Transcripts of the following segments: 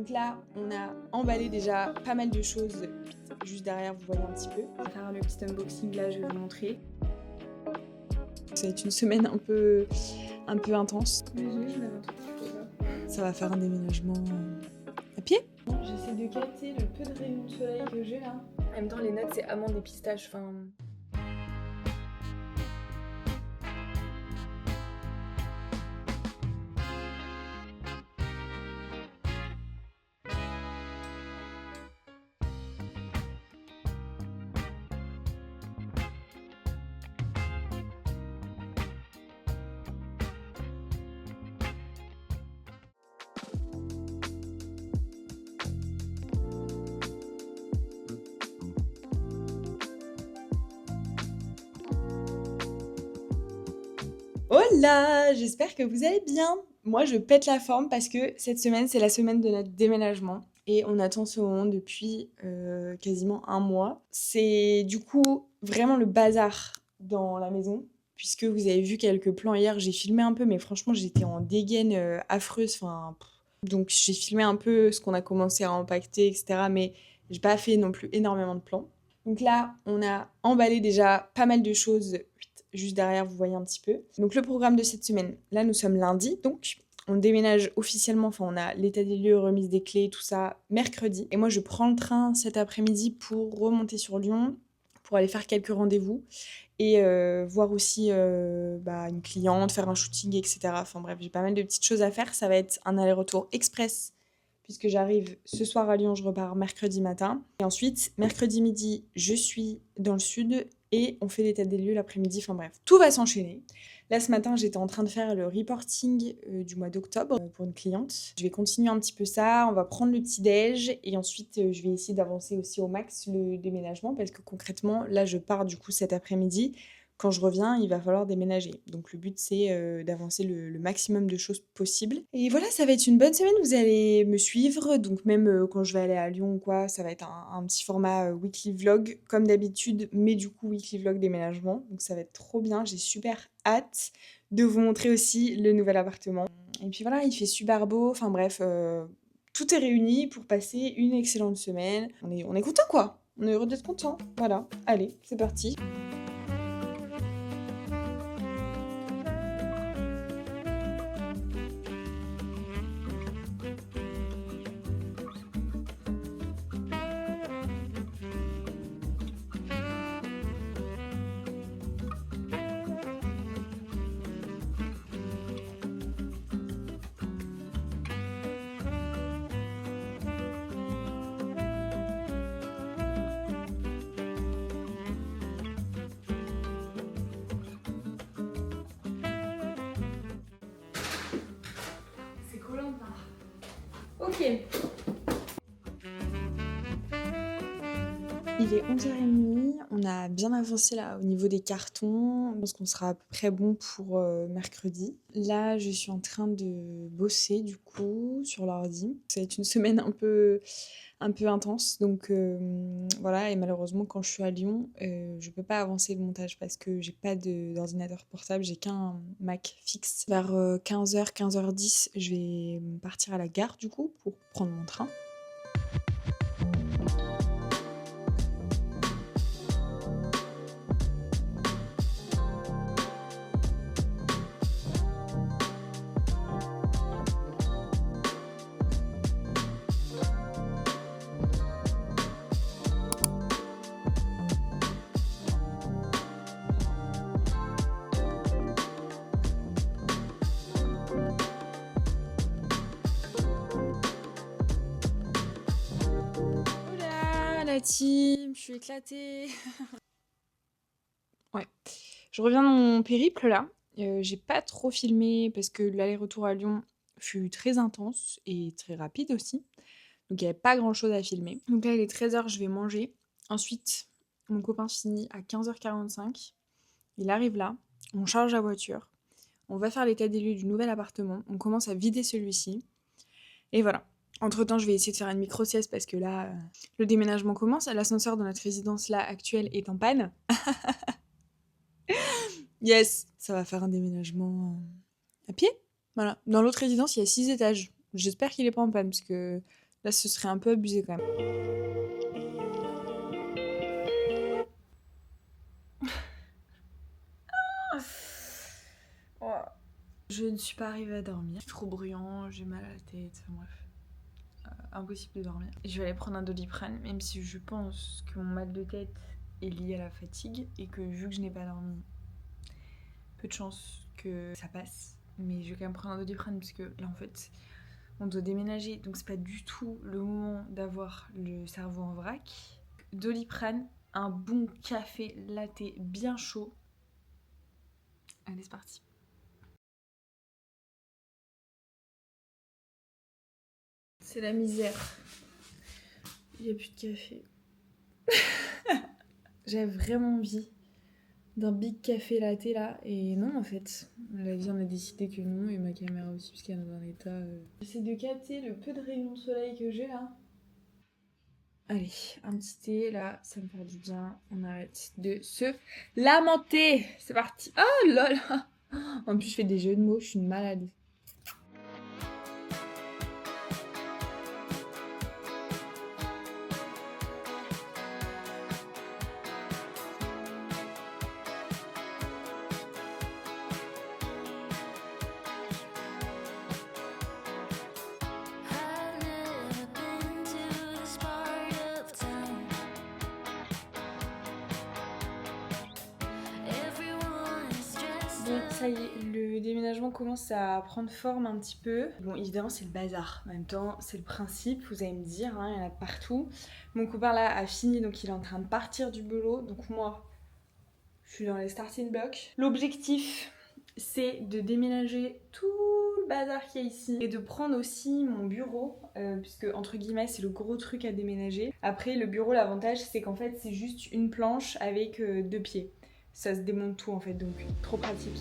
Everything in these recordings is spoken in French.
Donc là, on a emballé déjà pas mal de choses. Juste derrière, vous voyez un petit peu. On va faire le petit unboxing là, je vais vous montrer. Ça va être une semaine un peu intense. Désolée, je mets un truc qu'il faut pas. Ça va faire un déménagement à pied. J'essaie de capter le peu de rayons de soleil que j'ai là. En même temps, les notes, c'est amandes et pistaches. Enfin... Hola, j'espère que vous allez bien. Moi, je pète la forme parce que cette semaine, c'est la semaine de notre déménagement. Et on attend ce moment depuis quasiment un mois. C'est du coup vraiment le bazar dans la maison. Puisque vous avez vu quelques plans hier, j'ai filmé un peu, mais franchement, j'étais en dégaine affreuse. Enfin, donc, j'ai filmé un peu ce qu'on a commencé à empaqueter, etc. Mais j'ai pas fait non plus énormément de plans. Donc là, on a emballé déjà pas mal de choses. Juste derrière, vous voyez un petit peu. Donc le programme de cette semaine, là nous sommes lundi, donc on déménage officiellement, enfin on a l'état des lieux, remise des clés, tout ça mercredi. Et moi je prends le train cet après-midi pour remonter sur Lyon, pour aller faire quelques rendez-vous et voir aussi une cliente, faire un shooting, etc. Enfin bref, j'ai pas mal de petites choses à faire. Ça va être un aller-retour express puisque j'arrive ce soir à Lyon, je repars mercredi matin. Et ensuite, mercredi midi, je suis dans le sud et on fait l'état des lieux l'après-midi. Enfin bref, tout va s'enchaîner. Là, ce matin, j'étais en train de faire le reporting du mois d'octobre pour une cliente. Je vais continuer un petit peu ça, on va prendre le petit-déj et ensuite, je vais essayer d'avancer aussi au max le déménagement parce que concrètement, là, je pars du coup cet après-midi. Quand je reviens, il va falloir déménager. Donc le but, c'est d'avancer le maximum de choses possibles. Et voilà, ça va être une bonne semaine. Vous allez me suivre. Donc même quand je vais aller à Lyon ou quoi, ça va être un petit format weekly vlog, comme d'habitude, mais du coup weekly vlog déménagement. Donc ça va être trop bien. J'ai super hâte de vous montrer aussi le nouvel appartement. Et puis voilà, il fait super beau. Enfin bref, tout est réuni pour passer une excellente semaine. On est content quoi. On est heureux d'être content. Voilà, allez, c'est parti. C'est collant par. Ok. Il est 11h30, on a bien avancé là au niveau des cartons. Je pense qu'on sera à peu près bon pour mercredi. Là, je suis en train de bosser du coup sur l'ordi. Ça va être une semaine un peu intense. Donc voilà, et malheureusement quand je suis à Lyon, je peux pas avancer le montage parce que j'ai pas d'ordinateur portable, j'ai qu'un Mac fixe. Vers 15h, 15h10, je vais partir à la gare du coup pour prendre mon train. Hola la team, je suis éclatée. Ouais, je reviens de mon périple là. J'ai pas trop filmé parce que l'aller-retour à Lyon fut très intense et très rapide aussi. Donc il n'y avait pas grand chose à filmer. Donc là il est 13h, je vais manger. Ensuite, mon copain finit à 15h45. Il arrive là, on charge la voiture. On va faire l'état des lieux du nouvel appartement. On commence à vider celui-ci. Et voilà. Entre-temps, je vais essayer de faire une micro-sieste parce que là, le déménagement commence. L'ascenseur de notre résidence là actuelle est en panne. Yes, ça va faire un déménagement à pied. Voilà. Dans l'autre résidence, il y a 6 étages. J'espère qu'il est pas en panne parce que Là, ce serait un peu abusé quand même. Oh. Je ne suis pas arrivée à dormir. C'est trop bruyant, j'ai mal à la tête, enfin bref. Impossible de dormir. Je vais aller prendre un Doliprane, même si je pense que mon mal de tête est lié à la fatigue et que vu que je n'ai pas dormi, peu de chance que ça passe. Mais je vais quand même prendre un Doliprane parce que là en fait on doit déménager, donc c'est pas du tout le moment d'avoir le cerveau en vrac. Doliprane, un bon café latte bien chaud. Allez, c'est parti. C'est la misère. Il n'y a plus de café. J'avais vraiment envie d'un big café latte là, et non en fait. La vie en a décidé que non, et ma caméra aussi, parce qu'elle est dans un état... J'essaie de capter le peu de rayons de soleil que j'ai là. Allez, un petit thé, là, ça me fait du bien. On arrête de se lamenter. C'est parti. Oh là là. En plus, je fais des jeux de mots, je suis une malade. Bon, ça y est, le déménagement commence à prendre forme un petit peu. Bon, évidemment, c'est le bazar. En même temps, c'est le principe, vous allez me dire, hein, il y en a partout. Mon copain là a fini, donc il est en train de partir du boulot. Donc moi, je suis dans les starting blocks. L'objectif, c'est de déménager tout le bazar qu'il y a ici et de prendre aussi mon bureau, puisque entre guillemets, c'est le gros truc à déménager. Après, le bureau, l'avantage, c'est qu'en fait, c'est juste une planche avec 2 pieds. Ça se démonte tout en fait, donc trop pratique.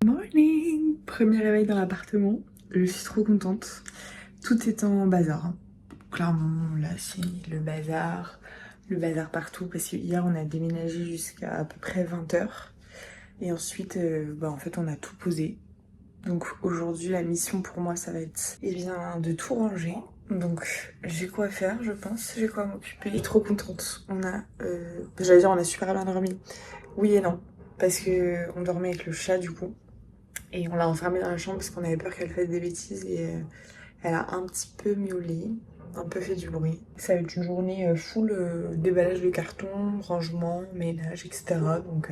Morning! Premier réveil dans l'appartement, je suis trop contente. Tout est en bazar. Clairement, là c'est le bazar partout, parce que hier on a déménagé jusqu'à à peu près 20h. Et ensuite, en fait on a tout posé. Donc aujourd'hui la mission pour moi ça va être de tout ranger. Donc j'ai quoi faire je pense, j'ai quoi m'occuper. Je suis trop contente. On a super bien dormi. Oui et non, parce que on dormait avec le chat du coup. Et on l'a enfermée dans la chambre parce qu'on avait peur qu'elle fasse des bêtises et elle a un petit peu miaulé, un peu fait du bruit. Ça va être une journée full déballage de carton, rangement, ménage, etc. Donc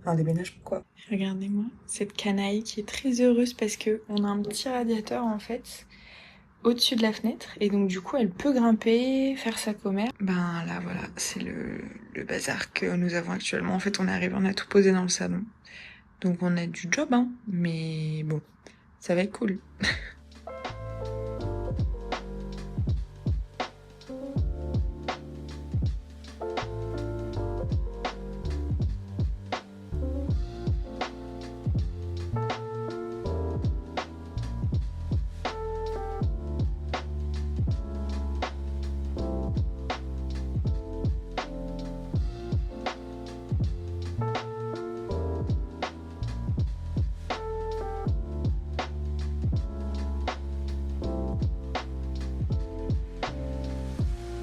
un déménagement quoi. Regardez-moi cette canaille qui est très heureuse parce que on a un petit radiateur en fait au-dessus de la fenêtre et donc du coup elle peut grimper, faire sa commère. Ben là voilà, c'est le bazar que nous avons actuellement. En fait on est arrivé, on a tout posé dans le salon. Donc on a du job hein, mais bon, ça va être cool.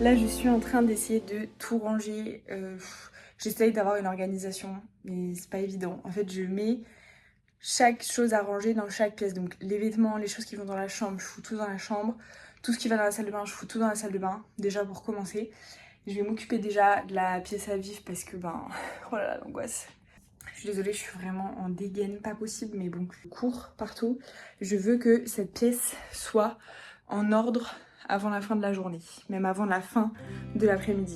Là, je suis en train d'essayer de tout ranger. J'essaye d'avoir une organisation, mais c'est pas évident. En fait, je mets chaque chose à ranger dans chaque pièce. Donc, les vêtements, les choses qui vont dans la chambre, je fous tout dans la chambre. Tout ce qui va dans la salle de bain, je fous tout dans la salle de bain. Déjà pour commencer. Je vais m'occuper déjà de la pièce à vivre parce que, oh là là, l'angoisse. Je suis désolée, je suis vraiment en dégaine, pas possible, mais bon, je cours partout. Je veux que cette pièce soit en ordre avant la fin de la journée, même avant la fin de l'après-midi.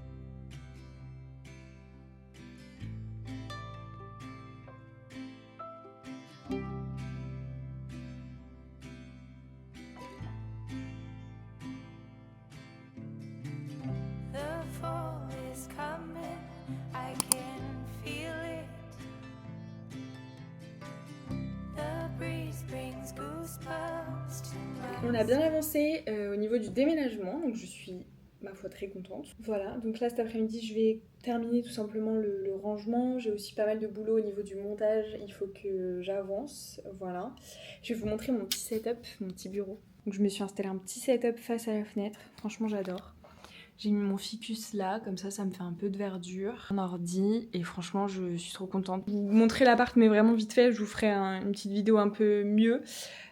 On a bien avancé au niveau du déménagement, donc je suis ma foi très contente. Voilà, donc là cet après-midi je vais terminer tout simplement le rangement. J'ai aussi pas mal de boulot au niveau du montage, il faut que j'avance, voilà. Je vais vous montrer mon petit setup, mon petit bureau. Donc je me suis installé un petit setup face à la fenêtre, franchement j'adore. J'ai mis mon ficus là, comme ça me fait un peu de verdure. Un ordi, et franchement je suis trop contente. Je vais vous montrer l'appart mais vraiment vite fait, je vous ferai une petite vidéo un peu mieux.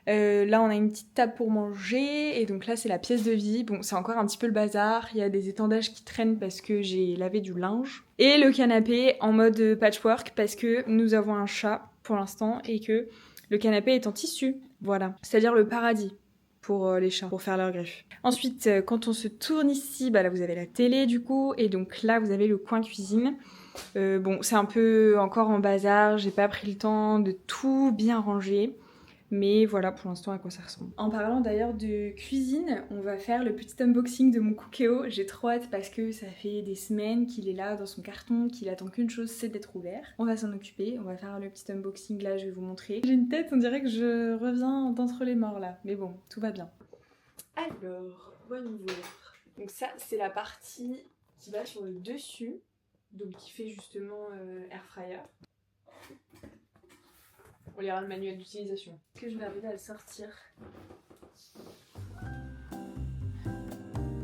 Là on a une petite table pour manger, et donc là c'est la pièce de vie. Bon, c'est encore un petit peu le bazar, il y a des étendages qui traînent parce que j'ai lavé du linge. Et le canapé en mode patchwork parce que nous avons un chat pour l'instant et que le canapé est en tissu, voilà. C'est-à-dire le paradis pour les chats, pour faire leurs griffes. Ensuite, quand on se tourne ici, bah là vous avez la télé du coup, et donc là vous avez le coin cuisine. Bon, c'est un peu encore en bazar, j'ai pas pris le temps de tout bien ranger. Mais voilà pour l'instant à quoi ça ressemble. En parlant d'ailleurs de cuisine, on va faire le petit unboxing de mon Cookéo. J'ai trop hâte parce que ça fait des semaines qu'il est là dans son carton, qu'il attend qu'une chose, c'est d'être ouvert. On va s'en occuper, on va faire le petit unboxing là, je vais vous montrer. J'ai une tête, on dirait que je reviens d'entre les morts là. Mais bon, tout va bien. Alors, voyons voir. Donc ça, c'est la partie qui va sur le dessus, donc qui fait justement air fryer. On lira le manuel d'utilisation. Est-ce que je vais arriver à le sortir?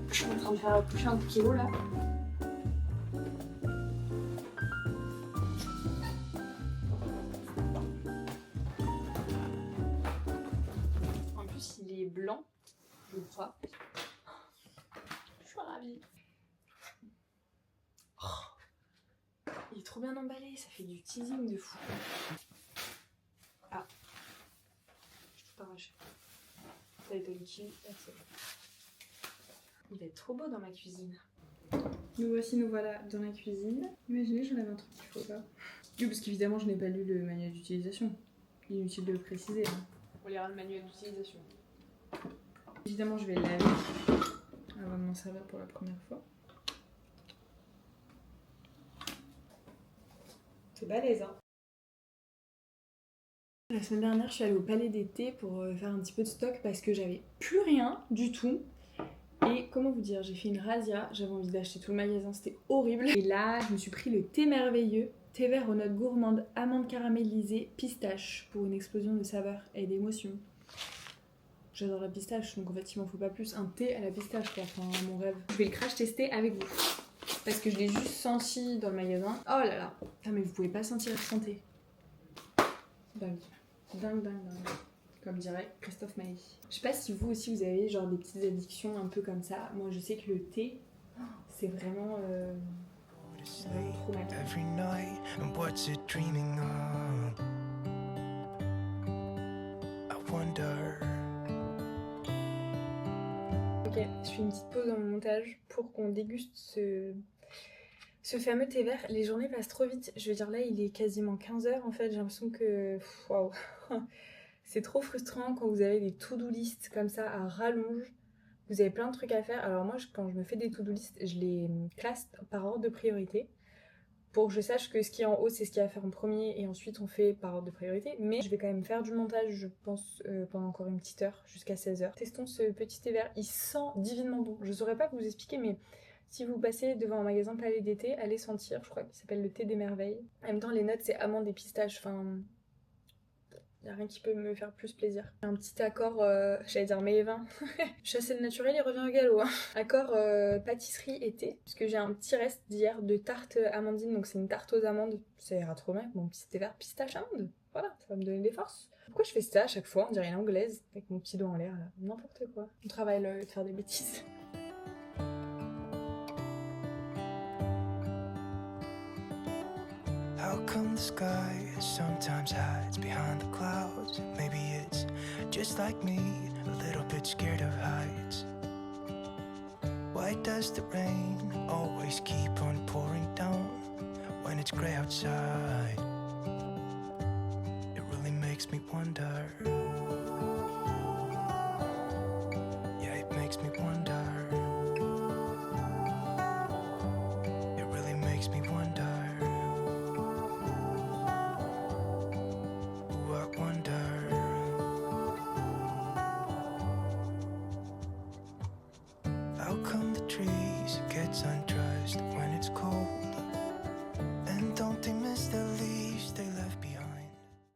Je suis en train de faire pousser un kilo là. En plus, il est blanc, je crois. Je suis ravie. Oh, il est trop bien emballé, ça fait du teasing de fou. Ah, je tout arraché. Ça a été utile. Il va être trop beau dans ma cuisine. Nous voilà dans la cuisine. Imaginez, j'en avais un truc qu'il faut pas. Oui, parce qu'évidemment, je n'ai pas lu le manuel d'utilisation. Inutile de le préciser. Hein. On lira le manuel d'utilisation. Évidemment, je vais le laver avant de m'en servir pour la première fois. C'est balèze, hein. La semaine dernière, je suis allée au Palais d'été pour faire un petit peu de stock parce que j'avais plus rien du tout. Et comment vous dire, j'ai fait une razzia, j'avais envie d'acheter tout le magasin, c'était horrible. Et là, je me suis pris le thé merveilleux, thé vert aux notes gourmandes, amandes caramélisées, pistache, pour une explosion de saveurs et d'émotions. J'adore la pistache, donc en fait il m'en faut pas plus. Un thé à la pistache quoi, enfin mon rêve. Je vais le crash tester avec vous. Parce que je l'ai juste senti dans le magasin. Oh là là. Putain mais vous pouvez pas sentir le thé. Dingue. Dingue. Comme dirait Christophe Maé. Je sais pas si vous aussi vous avez genre des petites addictions un peu comme ça. Moi je sais que le thé, c'est vraiment trop mal. Ok, je fais une petite pause dans mon montage pour qu'on déguste ce fameux thé vert. Les journées passent trop vite. Je veux dire, là, il est quasiment 15h en fait. J'ai l'impression que... Waouh. C'est trop frustrant quand vous avez des to-do list comme ça à rallonge. Vous avez plein de trucs à faire. Alors moi, quand je me fais des to-do list, je les classe par ordre de priorité. Pour que je sache que ce qui est en haut, c'est ce qu'il y a à faire en premier, et ensuite on fait par ordre de priorité. Mais je vais quand même faire du montage, je pense, pendant encore une petite heure, jusqu'à 16h. Testons ce petit thé vert, il sent divinement bon. Je saurais pas vous expliquer, mais si vous passez devant un magasin Palais d'été, allez sentir, je crois qu'il s'appelle le thé des merveilles. En même temps, les notes, c'est amandes et pistaches, enfin... Y a rien qui peut me faire plus plaisir. Un petit accord, j'allais dire mais 20. Chasser le naturel, il revient au galop. Hein. Accord pâtisserie été, puisque j'ai un petit reste d'hier de tarte amandine, donc c'est une tarte aux amandes. Ça ira trop bien avec mon petit thé vert pistache amande. Voilà, ça va me donner des forces. Pourquoi je fais ça à chaque fois? On dirait une anglaise, avec mon petit doigt en l'air là. N'importe quoi. On travaille là, de faire des bêtises. How come the sky sometimes hides behind the clouds? Maybe it's just like me, a little bit scared of heights. Why does the rain always keep on pouring down when it's grey outside? It really makes me wonder.